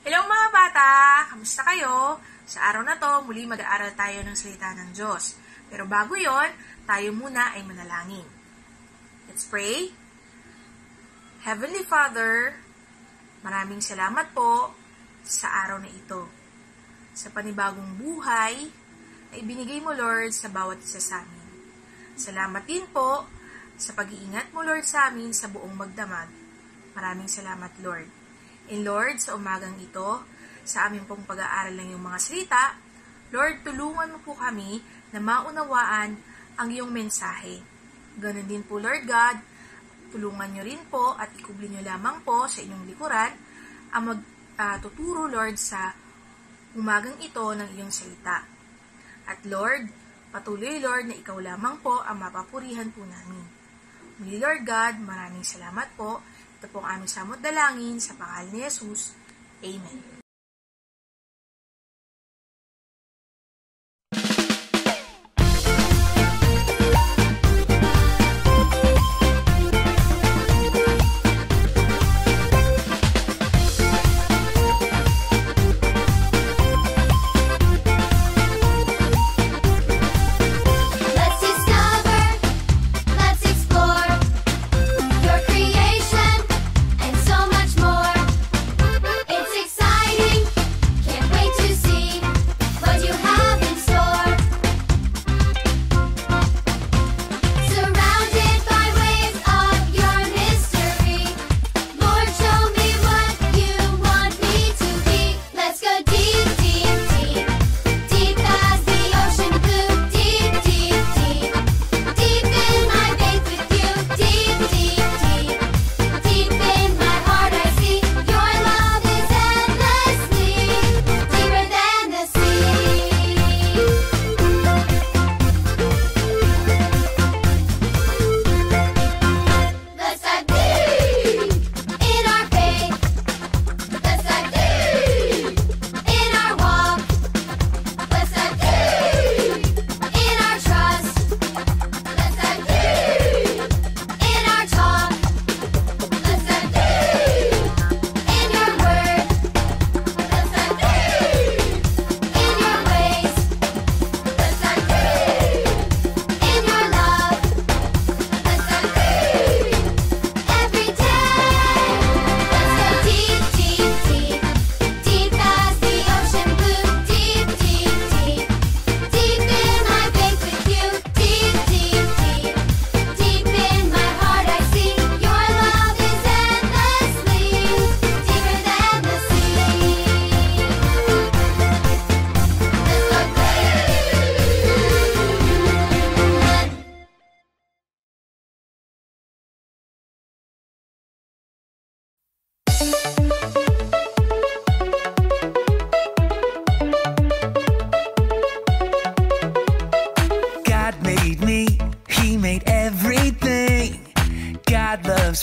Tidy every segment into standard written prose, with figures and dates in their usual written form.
Hello mga bata! Kamusta kayo? Sa araw na to, muli mag-aaral tayo ng salita ng Diyos. Pero bago yon, tayo muna ay manalangin. Let's pray. Heavenly Father, maraming salamat po sa araw na ito. Sa panibagong buhay na ibinigay mo, Lord, sa bawat isa sa amin. Salamat din po sa pag-iingat mo, Lord, sa amin sa buong magdamag. Maraming salamat, Lord. And Lord, sa umagang ito, sa aming pong pag-aaral ng iyong mga salita, Lord, tulungan mo po kami na maunawaan ang iyong mensahe. Ganon din po, Lord God, tulungan nyo rin po at ikubli nyo lamang po sa inyong likuran ang magtuturo, Lord, sa umagang ito ng iyong salita. At Lord, patuloy, Lord, na ikaw lamang po ang mapapurihan po namin. Muli, Lord God, maraming salamat po. Ito po ang aming samot dalangin sa pangalan ni Jesus. Amen.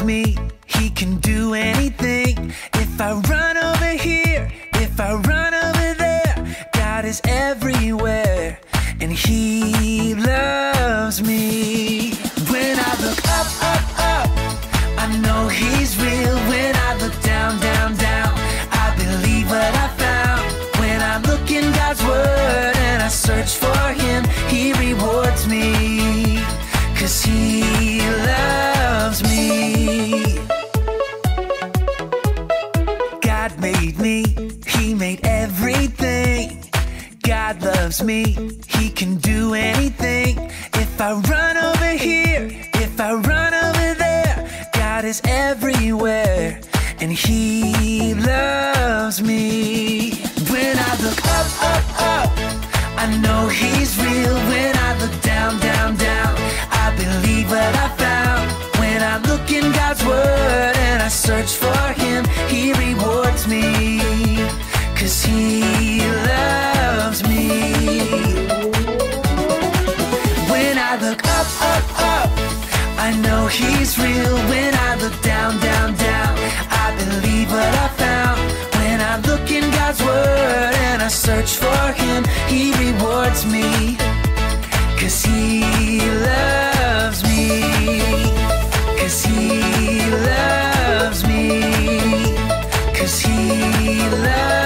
Me, he can do anything. If I run over here, if I run over there, God is everywhere and he loves me. When I look up, up, up, I know he's real. When I look down, down, down, I believe what I found. When I look in God's word and I search for him, he rewards me, 'cause he loves me. God made me, he made everything. God loves me, he can do anything. If I run over here, if I run over there, God is everywhere and he loves me. When I look up, up, up, I know he's real. When I look down, down, down, I believe what I found. When I look in God's word and I search for him, he rewards me, 'cause he loves me. When I look up, up, up, I know he's real. When I look down, down, down, I believe what I found. When I look in God's word and I search for him, he rewards me, 'cause he loves me, 'cause he loves me, 'cause he loves me.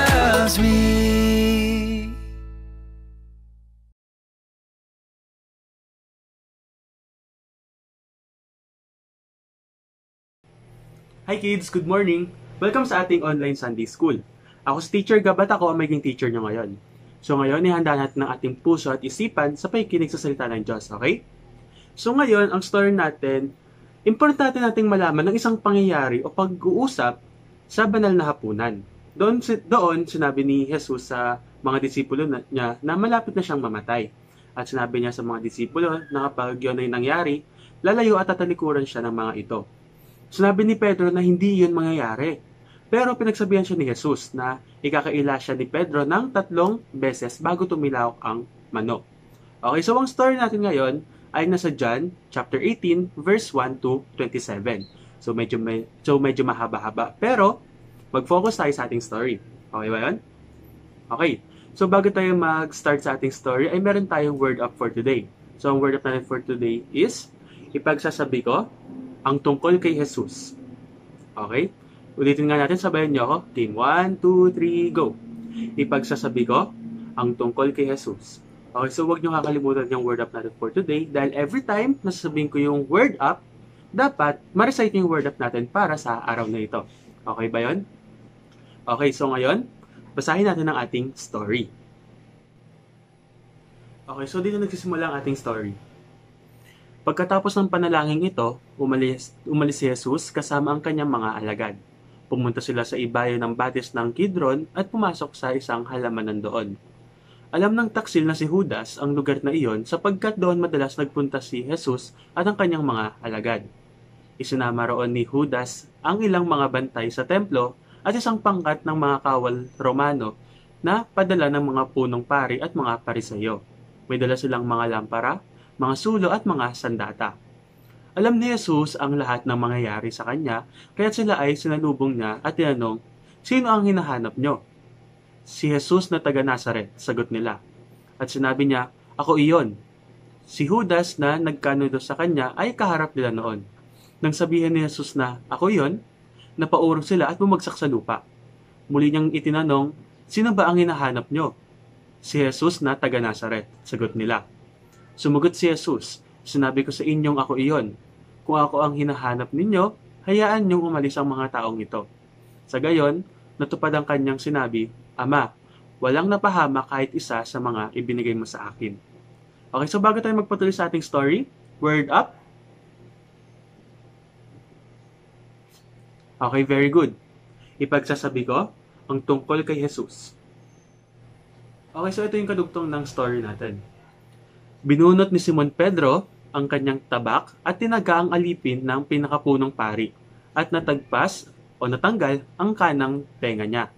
Hi kids, good morning! Welcome sa ating online Sunday School. Ako si Teacher Gab at ako ang magiging teacher nyo ngayon. So ngayon, ihanda natin ang ating puso at isipan sa pakikinig sa salita ng Diyos, okay? So ngayon, ang story natin, importante nating malaman ng isang pangyayari o pag-uusap sa banal na hapunan. Doon sinabi ni Jesus sa mga disipulo niya na malapit na siyang mamatay. At sinabi niya sa mga disipulo na kapag yun ay nangyari, lalayo at tatalikuran siya ng mga ito. Sinabi ni Pedro na hindi yun mangyayari. Pero pinagsabihan siya ni Jesus na ikakaila siya ni Pedro ng 3 beses bago tumilaw ang manok. Okay, so ang story natin ngayon ay nasa John chapter 18 verse 1 to 27. So medyo mahaba-haba. Pero mag-focus tayo sa ating story. Okay ba yun? Okay. So bago tayo mag-start sa ating story ay meron tayong word up for today. So ang word up natin for today is ipagsasabi ko ang tungkol kay Jesus. Okay? Ulitin nga natin, sabayan niyo ako. Team 1, 2, 3, go! Ipagsasabi ko ang tungkol kay Jesus. Okay, so huwag niyo kakalimutan yung word up natin for today dahil every time nasasabihin ko yung word up, dapat ma-recite yung word up natin para sa araw na ito. Okay ba yun? Okay, so ngayon, basahin natin ang ating story. Okay, so dito nagsisimula ang ating story. Pagkatapos ng panalangin ito, umalis si Jesus kasama ang kanyang mga alagad. Pumunta sila sa ibayo ng batis ng Kidron at pumasok sa isang halamanan doon. Alam ng taksil na si Judas ang lugar na iyon sapagkat doon madalas nagpunta si Jesus at ang kanyang mga alagad. Isinama roon ni Judas ang ilang mga bantay sa templo at isang pangkat ng mga kawal Romano na padala ng mga punong pari at mga pariseyo. May dala silang mga lampara, mga sulo at mga sandata. Alam ni Jesus ang lahat ng mangyayari sa kanya, kaya sila ay sinalubong niya at tinanong, "Sino ang hinahanap nyo?" "Si Jesus na taga Nazaret," sagot nila. At sinabi niya, "Ako iyon." Si Judas na nagkanudo sa kanya ay kaharap nila noon. Nang sabihin ni Jesus na, "Ako iyon," napaurong sila at bumagsak sa lupa. Muli niyang itinanong, "Sino ba ang hinahanap nyo?" "Si Jesus na taga Nazaret," sagot nila. Sumagot si Jesus, "Sinabi ko sa inyong ako iyon. Kung ako ang hinahanap ninyo, hayaan niyong umalis ang mga taong ito." Sa gayon, natupad ang kanyang sinabi, "Ama, walang napahama kahit isa sa mga ibinigay mo sa akin." Okay, so bago tayo magpatuloy sa ating story, word up. Okay, very good. Ipagsasabi ko ang tungkol kay Jesus. Okay, so ito yung kadugtong ng story natin. Binunot ni Simon Pedro ang kanyang tabak at tinaga ang alipin ng pinakapunong pari at natagpas o natanggal ang kanang tenga niya.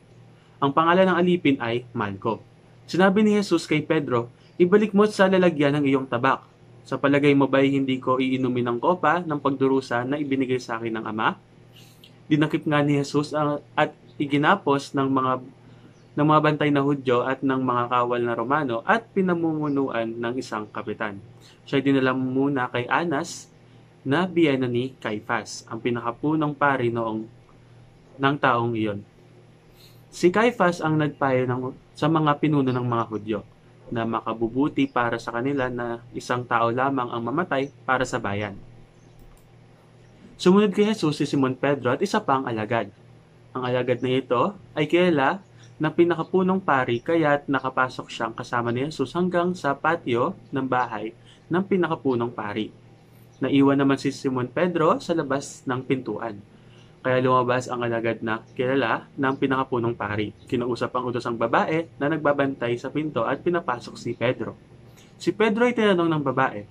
Ang pangalan ng alipin ay Malco. Sinabi ni Jesus kay Pedro, "Ibalik mo sa lalagyan ng iyong tabak. Sa palagay mo ba'y hindi ko iinumin ng kopa ng pagdurusa na ibinigay sa akin ng Ama?" Dinakip nga ni Jesus at iginapos ng mga bantay na Hudyo at ng mga kawal na Romano at pinamumunuan ng isang kapitan. Siya dinala muna kay Anas na biyena ni Caiphas, ang pinakapunong pari ng taong iyon. Si Caiphas ang nagpayo sa mga pinuno ng mga Hudyo na makabubuti para sa kanila na isang tao lamang ang mamatay para sa bayan. Sumunod kay Jesus si Simon Pedro at isa pang alagad. Ang alagad na ito ay kilala na pinakapunong pari kaya't nakapasok siyang kasama ni Jesus hanggang sa patio ng bahay ng pinakapunong pari. Naiwan naman si Simon Pedro sa labas ng pintuan. Kaya lumabas ang alagad na kilala ng pinakapunong pari. Kinausap ang utosang babae na nagbabantay sa pinto at pinapasok si Pedro. Si Pedro ay tinanong ng babae,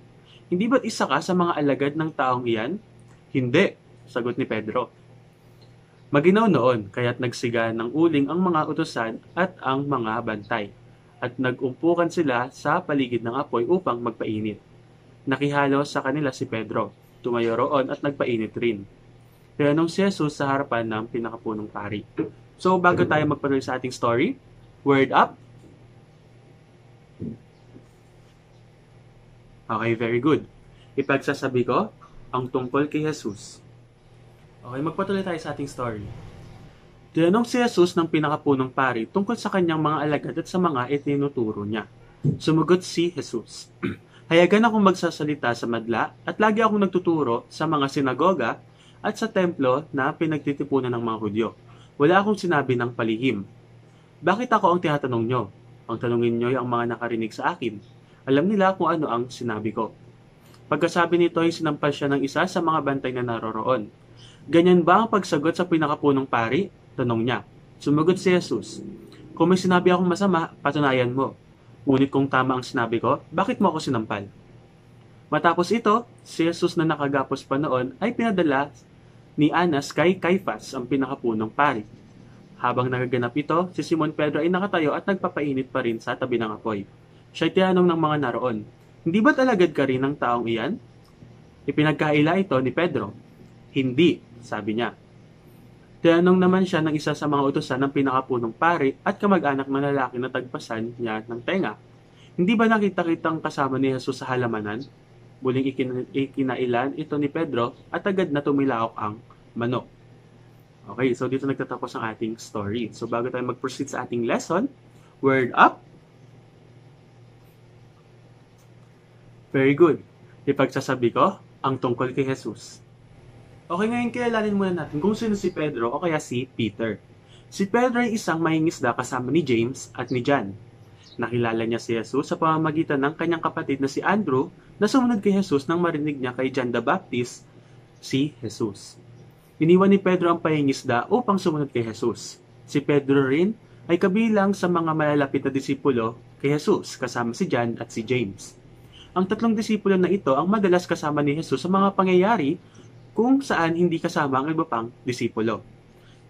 "Hindi ba't isa ka sa mga alagad ng taong iyan?" "Hindi," sagot ni Pedro. Maginaw noon, kaya't nagsiga ng uling ang mga utusan at ang mga bantay, at nag-umpukan sila sa paligid ng apoy upang magpainit. Nakihalo sa kanila si Pedro, tumayo roon at nagpainit rin. Tinanong si Jesus sa harapan ng pinakapunong pari. So, bago tayo magpatuloy sa ating story, word up. Okay, very good. Ipagsasabi ko ang tungkol kay Jesus. Okay, magpatuloy tayo sa ating story. Tinanong si Jesus ng pinakapunong pari tungkol sa kanyang mga alagad at sa mga itinuturo niya. Sumagot si Jesus, "Hayagan akong magsasalita sa madla at lagi akong nagtuturo sa mga sinagoga at sa templo na pinagtitipunan ng mga Hudyo. Wala akong sinabi ng palihim. Bakit ako ang tinatanong nyo? Ang tanungin nyo ang mga nakarinig sa akin. Alam nila kung ano ang sinabi ko. Pagkasabi nito ay sinampal siya ng isa sa mga bantay na naroroon. Ganyan ba ang pagsagot sa pinakapunong pari? Tanong niya. Sumagot si Jesus. Kung may sinabi akong masama, patunayan mo. Ngunit kung tama ang sinabi ko, bakit mo ako sinampal? Matapos ito, si Jesus na nakagapos pa noon ay pinadala ni Anas kay Caiphas, ang pinakapunong pari. Habang nagaganap ito, si Simon Pedro ay nakatayo at nagpapainit pa rin sa tabi ng apoy. Siya'y tinanong ng mga naroon, hindi ba't alagad ka rin ng taong iyan? Ipinagkaila ito ni Pedro. Hindi, sabi niya. Tinanong naman siya ng isa sa mga utusan ng pinakapunong pari at kamag-anak na lalaki na tagpasan niya ng tenga. Hindi ba nakita-kitang kasama ni Jesus sa halamanan? Muling ikinailan ito ni Pedro at agad na tumilaok ang manok. Okay, so dito nagtatapos ang ating story. So bago tayo mag-proceed sa ating lesson, word up. Very good. Ipagsasabi ko ang tungkol kay Jesus. Okay, ngayon kilalanin muna natin kung sino si Pedro o kaya si Peter. Si Pedro ay isang mangingisda kasama ni James at ni John. Nakilala niya si Jesus sa pamamagitan ng kanyang kapatid na si Andrew na sumunod kay Jesus nang marinig niya kay John the Baptist si Jesus. Iniwan ni Pedro ang pangingisda upang sumunod kay Jesus. Si Pedro rin ay kabilang sa mga malalapit na disipulo kay Jesus kasama si John at si James. Ang tatlong disipulo na ito ang madalas kasama ni Jesus sa mga pangyayari kung saan hindi kasama ang iba pang disipulo.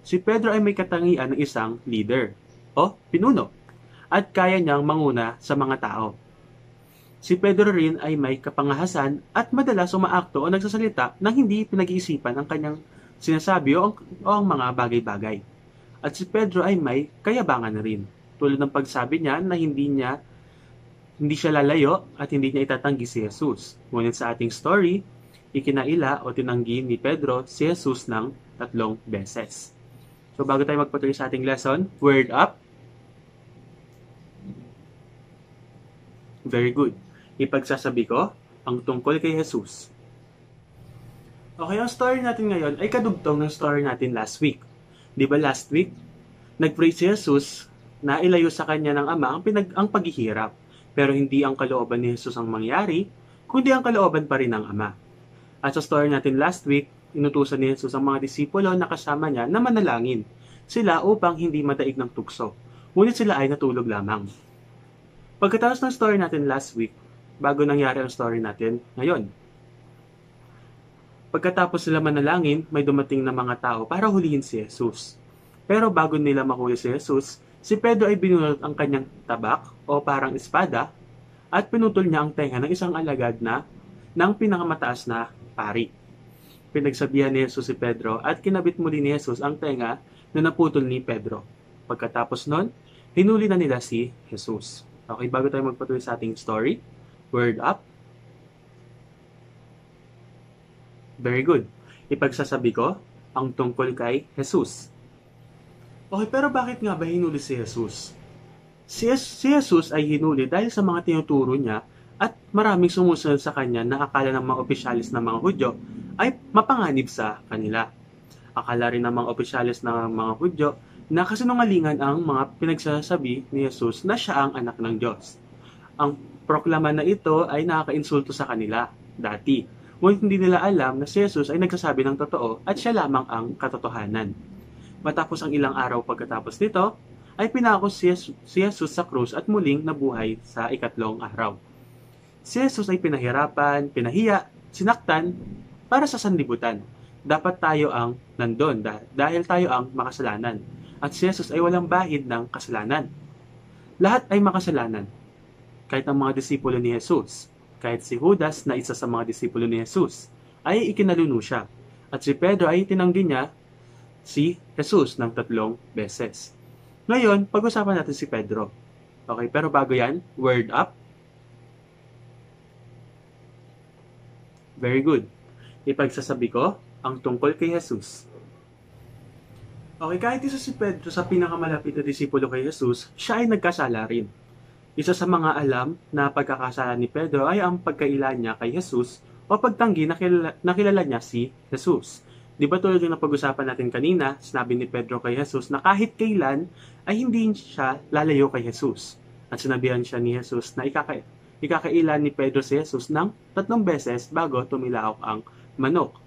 Si Pedro ay may katangian ng isang leader o pinuno at kaya niyang manguna sa mga tao. Si Pedro rin ay may kapangahasan at madalas umaakto o nagsasalita nang hindi pinag-iisipan ang kanyang sinasabi o ang mga bagay-bagay. At si Pedro ay may kayabangan na rin, tulad ng pagsabi niya na hindi siya lalayo at hindi niya itatanggi si Jesus. Ngunit sa ating story, ikinaila o tinanggi ni Pedro si Jesus ng 3 beses. So bago tayo magpatuloy sa ating lesson, word up. Very good. Ipagsasabi ko ang tungkol kay Jesus. Okay, ang story natin ngayon ay kadugtong ng story natin last week. Di ba last week, nag-pray si Jesus na ilayo sa kanya ng Ama ang paghihirap. Pero hindi ang kalooban ni Jesus ang mangyari, kundi ang kalooban pa rin ng Ama. At sa story natin last week, inutusan ni Jesus ang mga disipulo na kasama niya na manalangin sila upang hindi madaig ng tukso. Ngunit sila ay natulog lamang. Pagkatapos ng story natin last week, bago nangyari ang story natin ngayon. Pagkatapos sila manalangin, may dumating na mga tao para hulihin si Jesus. Pero bago nila mahuli si Jesus, si Pedro ay binunot ang kanyang tabak o parang espada at pinutol niya ang tenga ng isang alagad ng pinakamataas na pari. Pinagsabihan ni Jesus si Pedro at kinabit muli ni Jesus ang tenga na naputol ni Pedro. Pagkatapos nun, hinuli na nila si Jesus. Okay, bago tayo magpatuloy sa ating story, word up. Very good. Ipagsasabi ko ang tungkol kay Jesus. Okay, pero bakit nga ba hinuli si Jesus? Si Jesus ay hinuli dahil sa mga tinuturo niya at maraming sumusunod sa kanya na akala ng mga opisyalis ng mga Hudyo ay mapanganib sa kanila. Akala rin ng mga opisyalis ng mga Hudyo na kasinungalingan ang mga pinagsasabi ni Jesus na siya ang anak ng Diyos. Ang proklama na ito ay nakaka-insulto sa kanila dati. Ngunit hindi nila alam na si Jesus ay nagsasabi ng totoo at siya lamang ang katotohanan. Matapos ang ilang araw pagkatapos nito, ay pinako si Jesus sa krus at muling nabuhay sa 3 araw. Si Jesus ay pinahirapan, pinahiya, sinaktan para sa sanlibutan. Dapat tayo ang nandun dahil tayo ang makasalanan. At si Jesus ay walang bahid ng kasalanan. Lahat ay makasalanan. Kahit ang mga disipulo ni Jesus. Kahit si Judas na isa sa mga disipulo ni Jesus ay ikinaluno siya. At si Pedro ay tinanggi niya si Jesus ng 3 beses. Ngayon, pag-usapan natin si Pedro. Okay, pero bago yan, word up. Very good. Ipagsasabi ko ang tungkol kay Jesus. Okay, kahit isa si Pedro sa pinakamalapit na disipulo kay Jesus, siya ay nagkasala rin. Isa sa mga alam na pagkakasala ni Pedro ay ang pagkaila niya kay Jesus o pagtanggi na kilala niya si Jesus. Di ba tulad yung napag-usapan natin kanina, sinabi ni Pedro kay Jesus na kahit kailan ay hindi siya lalayo kay Jesus. At sinabihan siya ni Jesus na ikakailan ni Pedro si Jesus ng 3 beses bago tumilaok ang manok.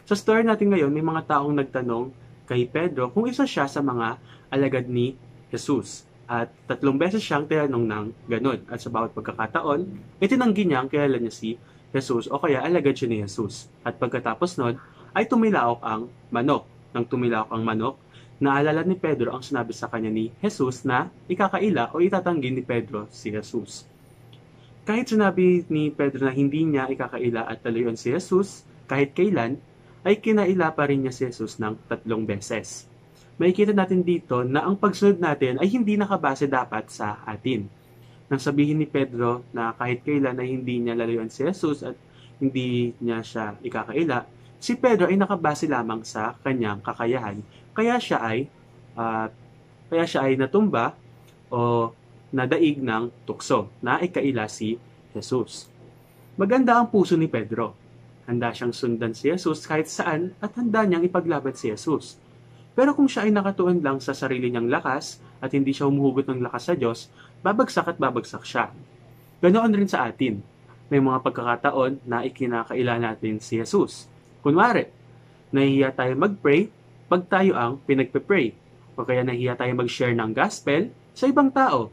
Sa story natin ngayon, may mga taong nagtanong kay Pedro kung isa siya sa mga alagad ni Jesus. At 3 beses siyang tinanong ng ganun. At sa bawat pagkakataon, itinanggi niyang kilala niya si Jesus o kaya alagad siya ni Jesus. At pagkatapos nun, ay tumilaok ang manok. Nang tumilaok ang manok, naalala ni Pedro ang sinabi sa kanya ni Jesus na ikakaila o itatanggi ni Pedro si Jesus. Kahit sinabi ni Pedro na hindi niya ikakaila at taluyan si Jesus, kahit kailan, ay kinaila pa rin niya si Jesus ng 3 beses. Makikita natin dito na ang pagsunod natin ay hindi nakabase dapat sa atin. Nang sabihin ni Pedro na kahit kailan ay hindi niya lalayuan si Jesus at hindi niya siya ikakaila, si Pedro ay nakabase lamang sa kanyang kakayahan. Kaya siya ay natumba o nadaig ng tukso na ikaila si Jesus. Maganda ang puso ni Pedro. Handa siyang sundan si Jesus kahit saan at handa niyang ipaglaban si Jesus. Pero kung siya ay nakatuon lang sa sarili niyang lakas at hindi siya humuhugot ng lakas sa Diyos, babagsak at babagsak siya. Ganoon rin sa atin. May mga pagkakataon na ikinakaila natin si Jesus. Kunwari, nahihiya tayo mag-pray pag tayo ang pinagpe-pray. O kaya nahihiya tayo mag-share ng gospel sa ibang tao.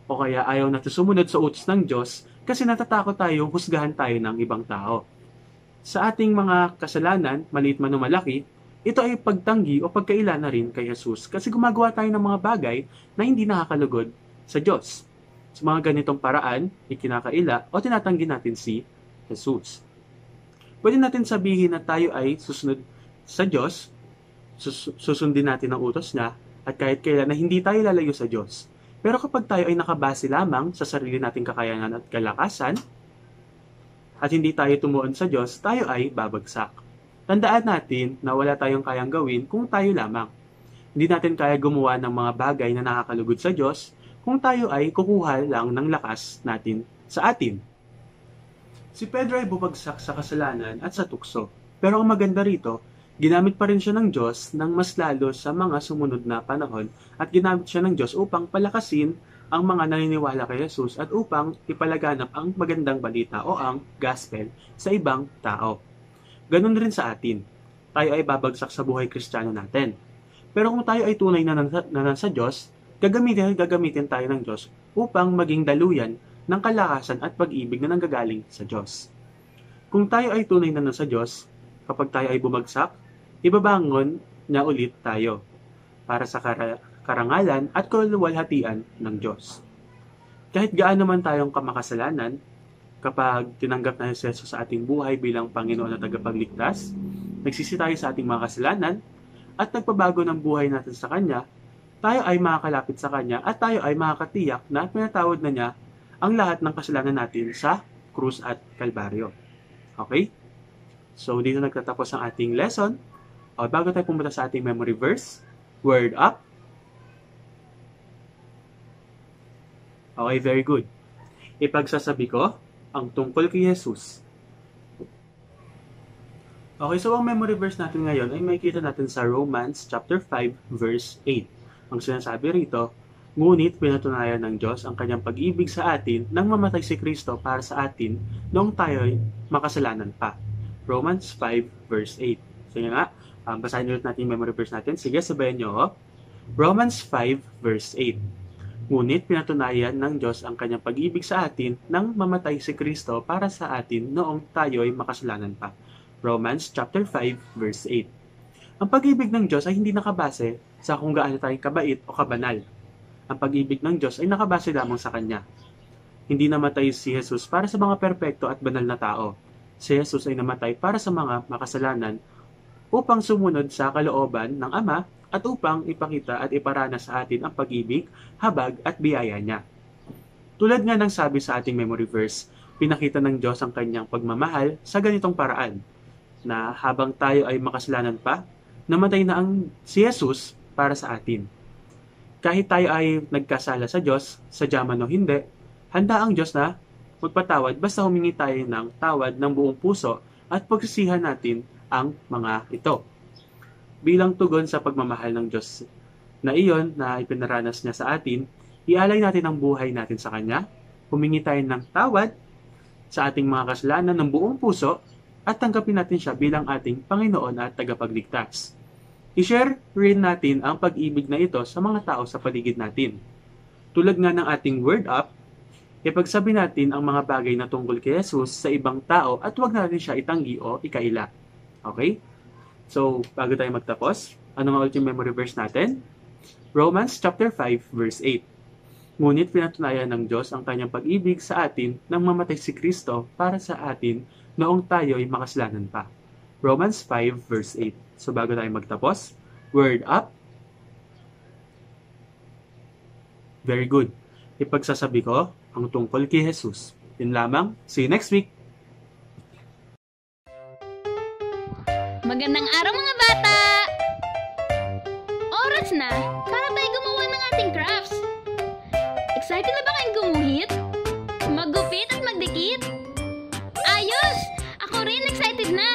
O kaya ayaw natin sumunod sa utos ng Diyos kasi natatakot tayong husgahan tayo ng ibang tao. Sa ating mga kasalanan, maliit man o malaki, ito ay pagtanggi o pagkaila na rin kay Jesus kasi gumagawa tayo ng mga bagay na hindi nakakalugod sa Diyos. Sa mga ganitong paraan, ikinakaila o tinatanggi natin si Jesus. Pwede natin sabihin na tayo ay susunod sa Diyos, susundin natin ang utos niya, at kahit kailan na hindi tayo lalayo sa Diyos. Pero kapag tayo ay nakabase lamang sa sarili nating kakayanan at kalakasan, at hindi tayo tumuon sa Diyos, tayo ay babagsak. Tandaan natin na wala tayong kayang gawin kung tayo lamang. Hindi natin kaya gumawa ng mga bagay na nakakalugod sa Diyos kung tayo ay kukuha lang ng lakas natin sa atin. Si Pedro ay bumagsak sa kasalanan at sa tukso. Pero ang maganda rito, ginamit pa rin siya ng Diyos ng mas lalo sa mga sumunod na panahon at ginamit siya ng Diyos upang palakasin ang mga naniniwala kay Jesus at upang ipalaganap ang magandang balita o ang gospel sa ibang tao. Ganon rin sa atin. Tayo ay babagsak sa buhay Kristiyano natin. Pero kung tayo ay tunay na nasa Diyos, gagamitin tayo ng Diyos upang maging daluyan ng kalakasan at pag-ibig na nanggagaling sa Diyos. Kung tayo ay tunay na nasa Diyos, kapag tayo ay bumagsak, ibabangon niya ulit tayo para sa karangalan at kaluwalhatian ng Diyos. Kahit gaano man tayong kamakasalanan, kapag tinanggap na si Jesus sa ating buhay bilang Panginoon at tagapagligtas, nagsisi tayo sa ating mga kasalanan at nagpabago ng buhay natin sa Kanya, tayo ay makakalapit sa Kanya at tayo ay makakatiyak na pinatawad na niya ang lahat ng kasalanan natin sa krus at kalbaryo. Okay? So, dito nagtatapos ang ating lesson. O, bago tayo pumunta sa ating memory verse, word up. Okay, very good. Ipagsasabi ko ang tungkol kay Jesus. Okay, so ang memory verse natin ngayon ay makikita natin sa Romans chapter 5, verse 8. Ang sinasabi rito, ngunit pinatunayan ng Diyos ang kanyang pag-ibig sa atin nang mamatay si Kristo para sa atin noong tayo'y makasalanan pa. Romans 5 verse 8. So yun nga, basahin ulit natin yung memory verse natin. Sige, sabayan nyo. Romans 5 verse 8. Ngunit pinatunayan ng Diyos ang kanyang pag-ibig sa atin nang mamatay si Kristo para sa atin noong tayo'y makasalanan pa. Romans chapter 5 verse 8. Ang pag-ibig ng Diyos ay hindi nakabase sa kung gaano tayong kabait o kabanal. Ang pag-ibig ng Diyos ay nakabase lamang sa Kanya. Hindi namatay si Jesus para sa mga perpekto at banal na tao. Si Jesus ay namatay para sa mga makasalanan upang sumunod sa kalooban ng Ama at upang ipakita at iparana sa atin ang pag-ibig, habag at biyaya niya. Tulad nga ng sabi sa ating memory verse, pinakita ng Diyos ang kanyang pagmamahal sa ganitong paraan, na habang tayo ay makasalanan pa, namatay na ang si Jesus para sa atin. Kahit tayo ay nagkasala sa Diyos, sadya man o hindi, handa ang Diyos na magpatawad basta humingi tayo ng tawad ng buong puso at pagsisihan natin ang mga ito. Bilang tugon sa pagmamahal ng Diyos na iyon na ipinaranas niya sa atin, ialay natin ang buhay natin sa Kanya, humingi tayo ng tawad sa ating mga kasalanan ng buong puso, at tanggapin natin siya bilang ating Panginoon at tagapagligtas. I-share rin natin ang pag-ibig na ito sa mga tao sa paligid natin. Tulad nga ng ating word up, ipagsabi natin ang mga bagay na tungkol kay Jesus sa ibang tao at huwag natin siya itanggi o ikaila. Okay? So, bago tayo magtapos, ano nga ulit yung memory verse natin? Romans chapter 5 verse 8. Ngunit pinatunayan ng Diyos ang kanyang pag-ibig sa atin nang mamatay si Kristo para sa atin noong tayo ay makasalanan pa. Romans 5 verse 8. So bago tayo magtapos, word up. Very good. Ipagsasabi ko ang tungkol kay Jesus. Yun lamang. See you next week. Magandang araw mga bata! Oras na para tayo gumawa ng ating crafts. Excited na ba kayong gumuhit? Maggupit at magdikit? Ayos! Ako rin excited na!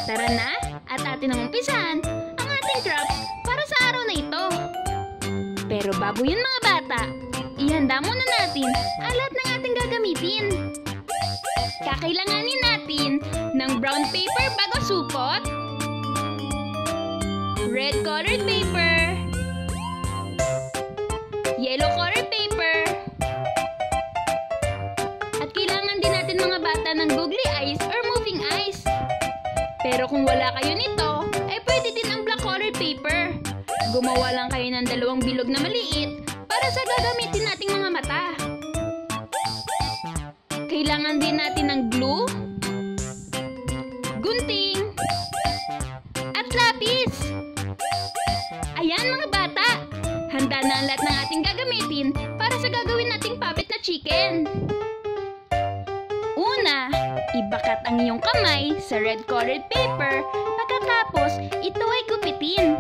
Tara na at atin ang umpisahan ang ating crafts para sa araw na ito. Pero bago yun mga bata, ihanda muna natin ang lahat ng ating gagamitin. Kakailanganin natin ng brown paper bago supot, red colored paper, yellow colored paper, at kailangan din natin mga bata ng googly eyes or moving eyes. Pero kung wala kayo nito, ay pwede din ang black colored paper. Gumawa lang kayo ng dalawang bilog na maliit para sa gagamitin nating mga mata. Kailangan din natin ng glue, gunting, at lapis. Ayan mga bata, handa na ang lahat ng ating gagamitin para sa gagawin nating puppet na chicken. Una, ibakat ang iyong kamay sa red colored paper, pagkatapos ito ay gupitin.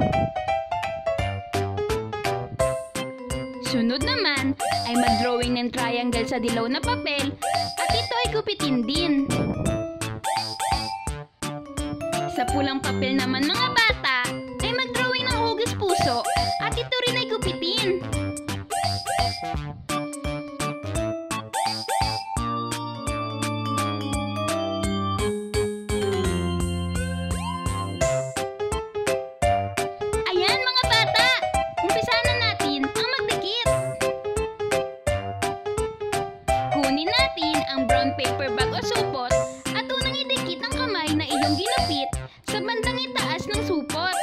Sunod naman ay mag-drawing ng triangle sa dilaw na papel at ito ay gupitin din. Sa pulang papel naman mga bata ay mag-drawing ng hugis puso at ito rin ay gupitin. Ayan mga bata, umpisahan na natin ang magdikit. Kunin natin ang brown paper bag o supot at unang idikit ang kamay na iyong ginupit sa bandang itaas ng supot.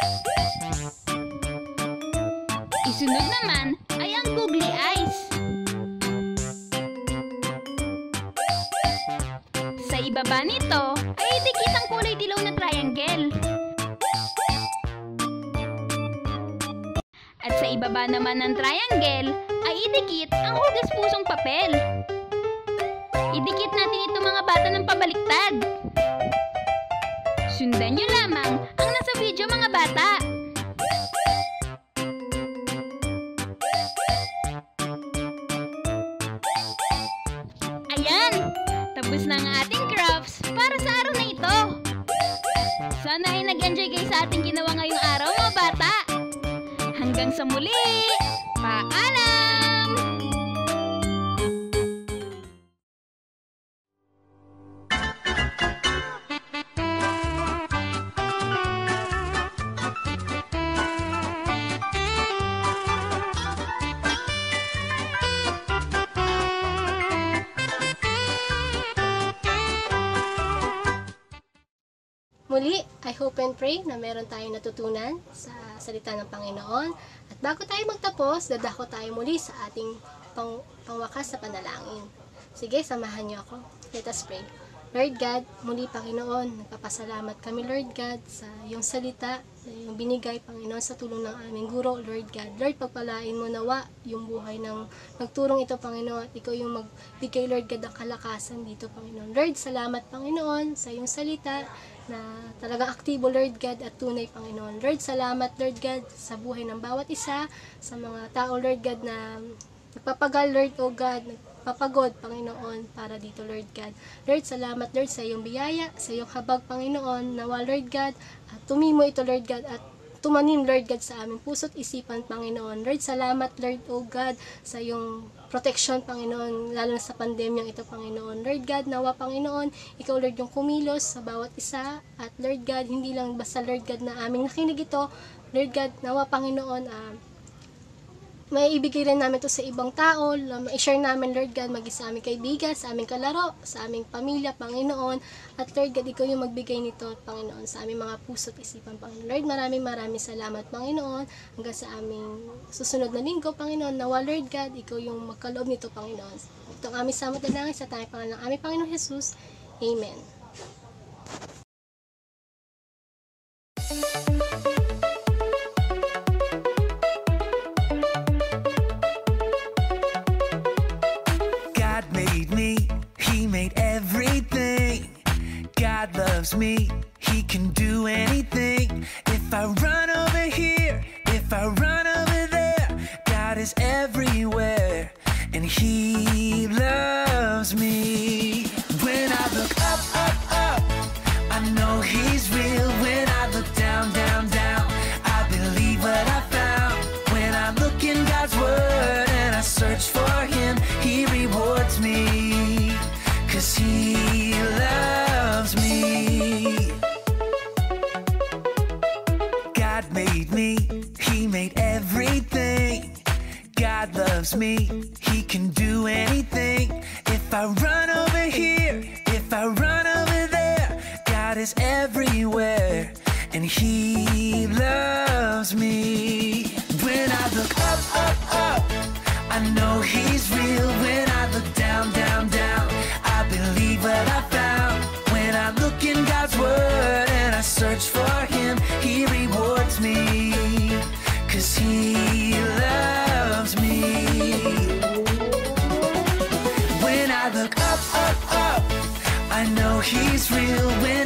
Isunod naman ay ang googly eyes. Sa ibaba nito ay idikit ang kulay dilaw na triangle. At sa ibaba naman ng triangle ay idikit ang hugis pusong papel. Idikit natin ito mga bata ng pabaliktad. Sundan nyo lamang ang nasa video mga bata. Ayan! Tapos na ang ating crafts para sa araw na ito. Sana ay nag-enjoy kayo sa ating ginawa ngayong araw mga bata. Hanggang sa muli! Paalam! Muli, I hope and pray na meron tayong natutunan sa salita ng Panginoon. At bago tayo magtapos, dadako tayo muli sa ating pangwakas na panalangin. Sige, samahan niyo ako. Let us pray. Lord God, muli Panginoon, nagpapasalamat kami Lord God sa iyong salita na iyong binigay Panginoon sa tulong ng aming guro Lord God. Lord, pagpalain mo nawa yung buhay ng nagturong ito Panginoon at ikaw yung magbigay Lord God ng kalakasan dito Panginoon. Lord, salamat Panginoon sa iyong salita na talagang aktibo Lord God at tunay Panginoon. Lord, salamat Lord God sa buhay ng bawat isa, sa mga tao Lord God na nagpapagal Lord O God, nagpapagod Panginoon para dito Lord God. Lord, salamat Lord sa iyong biyaya, sa iyong habag Panginoon, nawa Lord God, at tumimo ito Lord God at tumanim, Lord God, sa aming puso't isipan, Panginoon. Lord, salamat, Lord, O God, sa iyong protection, Panginoon, lalo na sa pandemyang ito, Panginoon. Lord God, nawa, Panginoon, ikaw, Lord, yung kumilos sa bawat isa. At Lord God, hindi lang basta, Lord God, na aming nakinig ito. Lord God, nawa, Panginoon, may ibigay rin namin to sa ibang tao, i-share namin, Lord God, maging sa aming kaibigan, sa aming kalaro, sa aming pamilya, Panginoon. At Lord God, ikaw yung magbigay nito, Panginoon, sa aming mga puso't isipan, Panginoon. Lord, maraming salamat, Panginoon, hanggang sa aming susunod na linggo, Panginoon. Nawa, Lord God, ikaw yung magkaloob nito, Panginoon. Ito ang aming samot na langit sa tanging pangalan ng aming Panginoon Jesus. Amen. God loves me, He can do anything. If I run over here, if I run over there, God is everywhere, and He loves me. When I look up, up, up, I know He's real. When I look down, down, down, I believe what I found. When I look in God's Word and I search for Him, He rewards me, 'cause He loves me. God made me, He made everything. God loves me, He can do anything. If I run over here, if I run over there, God is everywhere, and He loves me. When I look up, up, up, I know He's real. When I look down, down, down, I believe what I found. When I look in God's Word and I search for Him, He rewards me, 'cause He loves me. When I look up, up, up, I know He's real. When